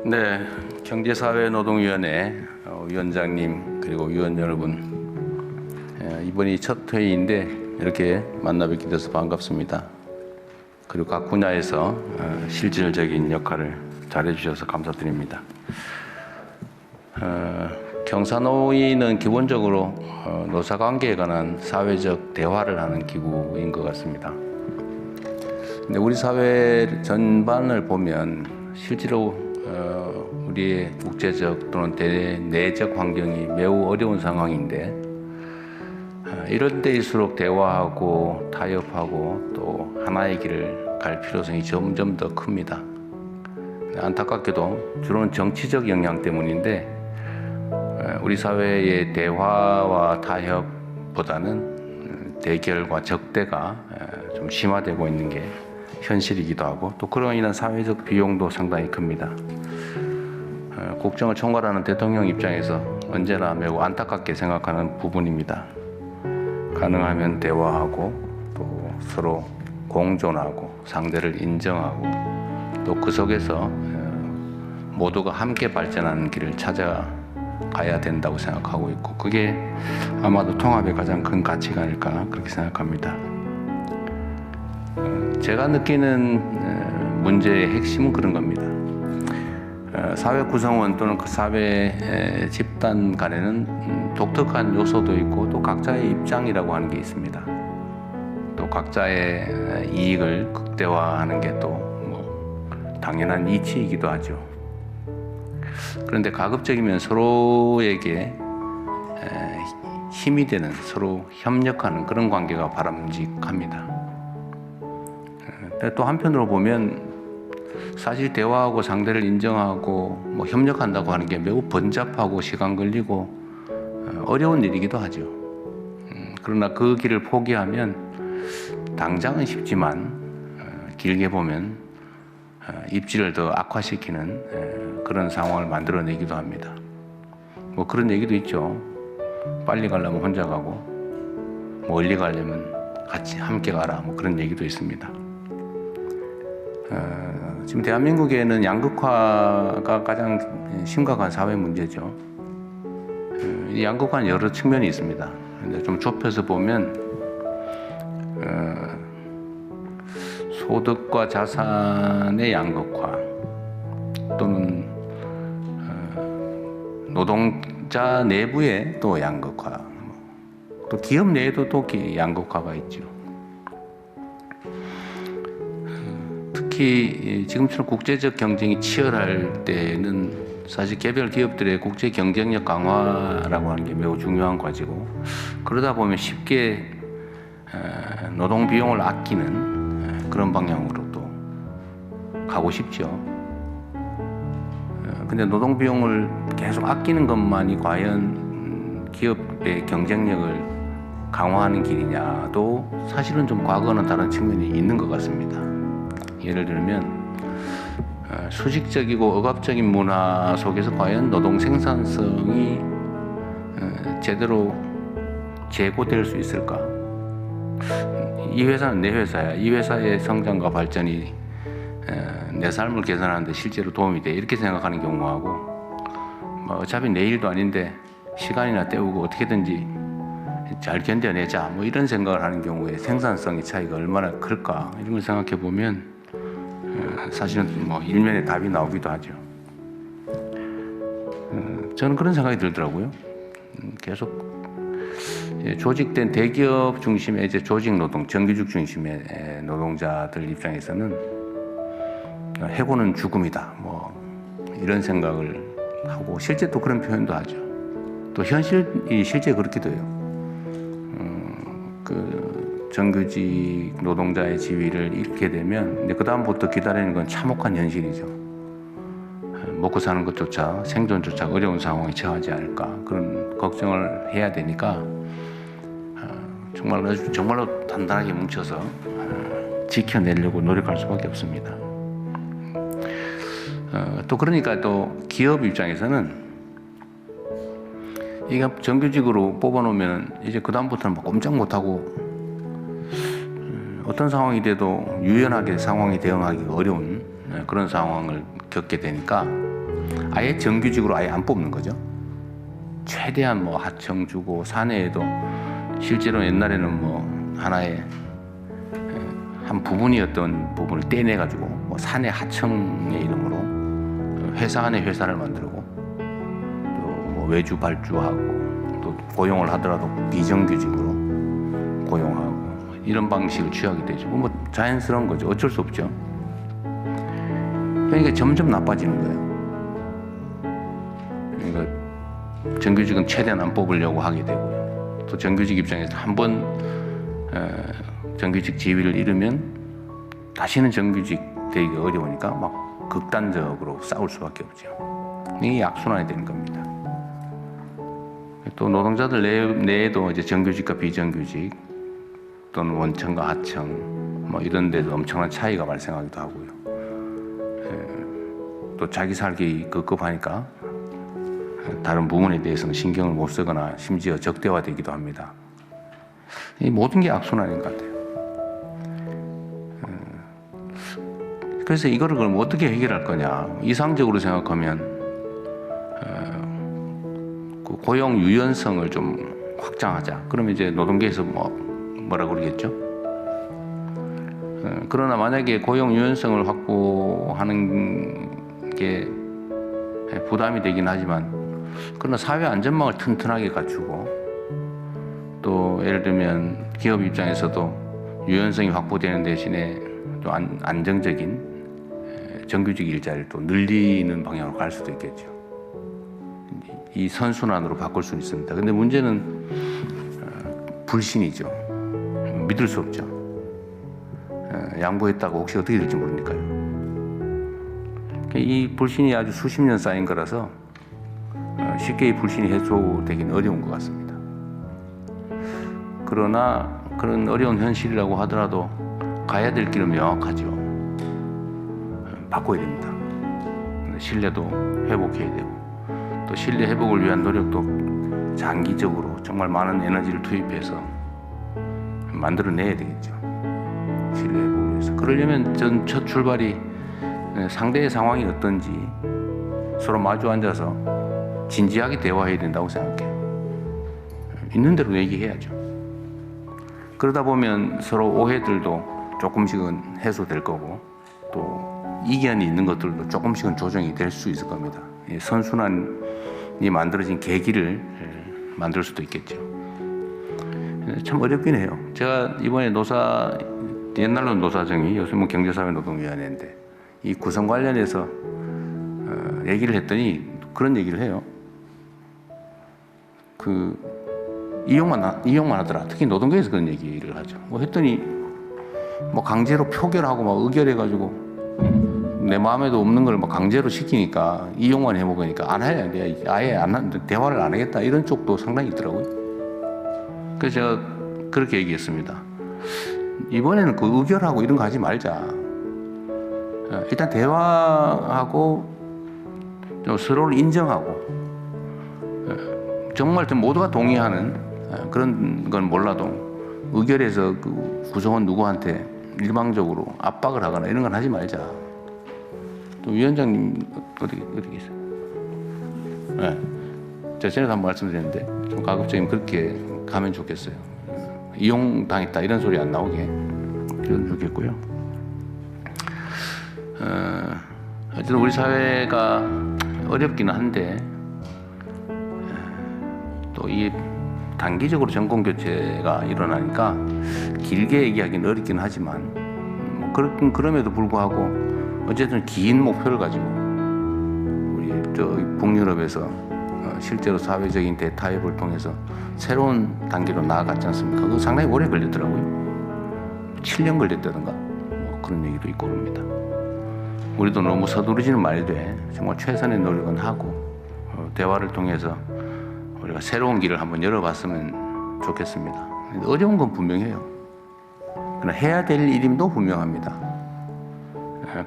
네, 경제사회노동위원회 위원장님 그리고 위원 여러분, 이번이 첫 회의인데 이렇게 만나 뵙게 돼서 반갑습니다. 그리고 각 분야에서 실질적인 역할을 잘해주셔서 감사드립니다. 경사노위는 기본적으로 노사관계에 관한 사회적 대화를 하는 기구인 것 같습니다. 근데 우리 사회 전반을 보면 실제로 우리의 국제적 또는 내적 환경이 매우 어려운 상황인데, 이런 때일수록 대화하고 타협하고 또 하나의 길을 갈 필요성이 점점 더 큽니다. 안타깝게도 주로는 정치적 영향 때문인데, 우리 사회의 대화와 타협보다는 대결과 적대가 좀 심화되고 있는 게 현실이기도 하고, 또 그로 인한 사회적 비용도 상당히 큽니다. 국정을 총괄하는 대통령 입장에서 언제나 매우 안타깝게 생각하는 부분입니다. 가능하면 대화하고 또 서로 공존하고 상대를 인정하고 또 그 속에서 모두가 함께 발전하는 길을 찾아가야 된다고 생각하고 있고, 그게 아마도 통합의 가장 큰 가치가 아닐까 그렇게 생각합니다. 제가 느끼는 문제의 핵심은 그런 겁니다. 사회 구성원 또는 그 사회 집단 간에는 독특한 요소도 있고 또 각자의 입장이라고 하는 게 있습니다. 또 각자의 이익을 극대화하는 게 또 당연한 이치이기도 하죠. 그런데 가급적이면 서로에게 힘이 되는, 서로 협력하는 그런 관계가 바람직합니다. 또 한편으로 보면 사실 대화하고 상대를 인정하고 협력한다고 하는 게 매우 번잡하고 시간 걸리고 어려운 일이기도 하죠. 그러나 그 길을 포기하면 당장은 쉽지만 길게 보면 입지를 더 악화시키는 그런 상황을 만들어내기도 합니다. 그런 얘기도 있죠. 빨리 가려면 혼자 가고 멀리 가려면 같이 함께 가라, 그런 얘기도 있습니다. 지금 대한민국에는 양극화가 가장 심각한 사회 문제죠. 이 양극화는 여러 측면이 있습니다. 근데 좀 좁혀서 보면 소득과 자산의 양극화, 또는 노동자 내부의 또 양극화, 또 기업 내에도 또 양극화가 있죠. 특히 지금처럼 국제적 경쟁이 치열할 때는 사실 개별 기업들의 국제 경쟁력 강화라고 하는 게 매우 중요한 과제고, 그러다 보면 쉽게 노동 비용을 아끼는 그런 방향으로 또 가고 싶죠. 근데 노동 비용을 계속 아끼는 것만이 과연 기업의 경쟁력을 강화하는 길이냐도 사실은 좀 과거와는 다른 측면이 있는 것 같습니다. 예를 들면 수직적이고 억압적인 문화 속에서 과연 노동 생산성이 제대로 제고될 수 있을까? 이 회사는 내 회사야. 이 회사의 성장과 발전이 내 삶을 개선하는 데 실제로 도움이 돼, 이렇게 생각하는 경우하고, 어차피 내 일도 아닌데 시간이나 때우고 어떻게든지 잘 견뎌내자, 이런 생각을 하는 경우에 생산성의 차이가 얼마나 클까, 이런 걸 생각해 보면 사실은 일면에 답이 나오기도 하죠. 저는 그런 생각이 들더라고요. 계속 조직된 대기업 중심의 이제 조직 노동, 정규직 중심의 노동자들 입장에서는 해고는 죽음이다, 이런 생각을 하고, 실제 또 그런 표현도 하죠. 또 현실이 실제 그렇기도 해요. 그 정규직 노동자의 지위를 잃게 되면 그 다음부터 기다리는 건 참혹한 현실이죠. 먹고 사는 것조차, 생존조차 어려운 상황에 처하지 않을까, 그런 걱정을 해야 되니까 정말로 단단하게 뭉쳐서 지켜내려고 노력할 수밖에 없습니다. 또 그러니까 또 기업 입장에서는 이게 정규직으로 뽑아놓으면 이제 그 다음부터는 꼼짝 못하고 어떤 상황이 돼도 유연하게 상황에 대응하기가 어려운 그런 상황을 겪게 되니까 아예 정규직으로 아예 안 뽑는 거죠. 최대한 뭐 하청 주고 사내에도 실제로 옛날에는 뭐 하나의 한 부분이었던 부분을 떼내 가지고 뭐 사내 하청의 이름으로 회사 안에 회사를 만들고 또 뭐 외주 발주하고 또 고용을 하더라도 비정규직으로 고용하고 이런 방식을 취하게 되죠. 뭐 자연스러운 거죠. 어쩔 수 없죠. 그러니까 점점 나빠지는 거예요. 그러니까 정규직은 최대한 안 뽑으려고 하게 되고요. 또 정규직 입장에서 한번 정규직 지위를 잃으면 다시는 정규직 되기가 어려우니까 막 극단적으로 싸울 수밖에 없죠. 이게 악순환이 되는 겁니다. 또 노동자들 내에도 이제 정규직과 비정규직 또는 원청과 하청 뭐 이런 데도 엄청난 차이가 발생하기도 하고요. 또 자기 살기 급급하니까 다른 부분에 대해서는 신경을 못 쓰거나 심지어 적대화되기도 합니다. 이 모든 게 악순환인 것 같아요. 그래서 이거를 그럼 어떻게 해결할 거냐? 이상적으로 생각하면 그 고용 유연성을 좀 확장하자. 그러면 이제 노동계에서 뭐라 그러겠죠? 그러나 만약에 고용 유연성을 확보하는 게 부담이 되긴 하지만, 그러나 사회 안전망을 튼튼하게 갖추고 또 예를 들면 기업 입장에서도 유연성이 확보되는 대신에 또 안정적인 정규직 일자리를 또 늘리는 방향으로 갈 수도 있겠죠. 이 선순환으로 바꿀 수 있습니다. 근데 문제는 불신이죠. 믿을 수 없죠. 양보했다고 혹시 어떻게 될지 모르니까요. 이 불신이 아주 수십 년 쌓인 거라서 쉽게 이 불신이 해소되기는 어려운 것 같습니다. 그러나 그런 어려운 현실이라고 하더라도 가야 될 길은 명확하죠. 바꿔야 됩니다. 신뢰도 회복해야 되고 또 신뢰 회복을 위한 노력도 장기적으로 정말 많은 에너지를 투입해서 만들어내야 되겠죠. 신뢰 회복을 위해서. 그러려면 전 첫 출발이 상대의 상황이 어떤지 서로 마주 앉아서 진지하게 대화해야 된다고 생각해요. 있는 대로 얘기해야죠. 그러다 보면 서로 오해들도 조금씩은 해소될 거고 또 이견이 있는 것들도 조금씩은 조정이 될 수 있을 겁니다. 선순환이 만들어진 계기를 만들 수도 있겠죠. 참 어렵긴 해요. 제가 이번에 옛날로 노사정이 요즘은 경제사회노동위원회인데 이 구성 관련해서 얘기를 했더니 그런 얘기를 해요. 이용만 하더라. 특히 노동계에서 그런 얘기를 하죠. 했더니 강제로 표결하고 의결해가지고 내 마음에도 없는 걸 강제로 시키니까 이용만 해먹으니까 안 해. 아예 대화를 안 하겠다. 이런 쪽도 상당히 있더라고요. 그래서 제가 그렇게 얘기했습니다. 이번에는 의결하고 이런 거 하지 말자. 일단 대화하고 서로를 인정하고 정말 모두가 동의하는 그런 건 몰라도 의결해서 구성원 누구한테 일방적으로 압박을 하거나 이런 건 하지 말자. 또 위원장님 어떻게 계세요? 네. 제가 전에도 한번 말씀드렸는데 좀 가급적이면 그렇게 가면 좋겠어요. 이용당했다 이런 소리 안 나오게 그러면 좋겠고요. 어쨌든 우리 사회가 어렵기는 한데 또 이 단기적으로 정권 교체가 일어나니까 길게 얘기하기는 어렵긴 하지만 그럼에도 불구하고 어쨌든 긴 목표를 가지고 우리 북유럽에서 실제로 사회적인 대타협을 통해서 새로운 단계로 나아갔지 않습니까? 그거 상당히 오래 걸렸더라고요. 7년 걸렸다든가 그런 얘기도 있고 그럽니다. 우리도 너무 서두르지는 말되 정말 최선의 노력은 하고 대화를 통해서 우리가 새로운 길을 한번 열어봤으면 좋겠습니다. 어려운 건 분명해요. 그러나 해야 될 일임도 분명합니다.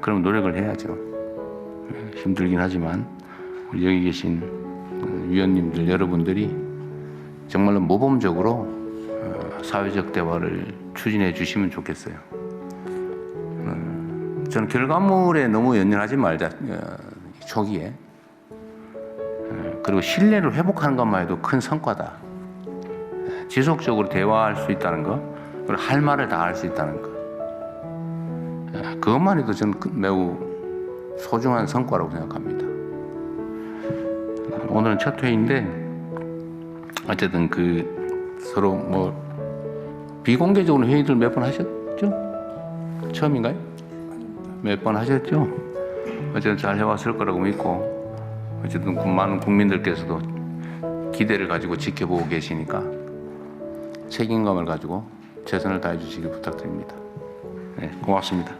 그럼 노력을 해야죠. 힘들긴 하지만 우리 여기 계신 위원님들 여러분들이 정말로 모범적으로 사회적 대화를 추진해 주시면 좋겠어요. 저는 결과물에 너무 연연하지 말자. 초기에 그리고 신뢰를 회복하는 것만 해도 큰 성과다. 지속적으로 대화할 수 있다는 거, 그리고 할 말을 다 할 수 있다는 거, 그것만 해도 저는 매우 소중한 성과라고 생각합니다. 오늘은 첫 회의인데 어쨌든 그 서로 뭐 비공개적으로 회의를 몇 번 하셨죠? 처음인가요? 몇 번 하셨죠? 어쨌든 잘 해왔을 거라고 믿고, 어쨌든 많은 국민들께서도 기대를 가지고 지켜보고 계시니까 책임감을 가지고 최선을 다해 주시길 부탁드립니다. 네, 고맙습니다.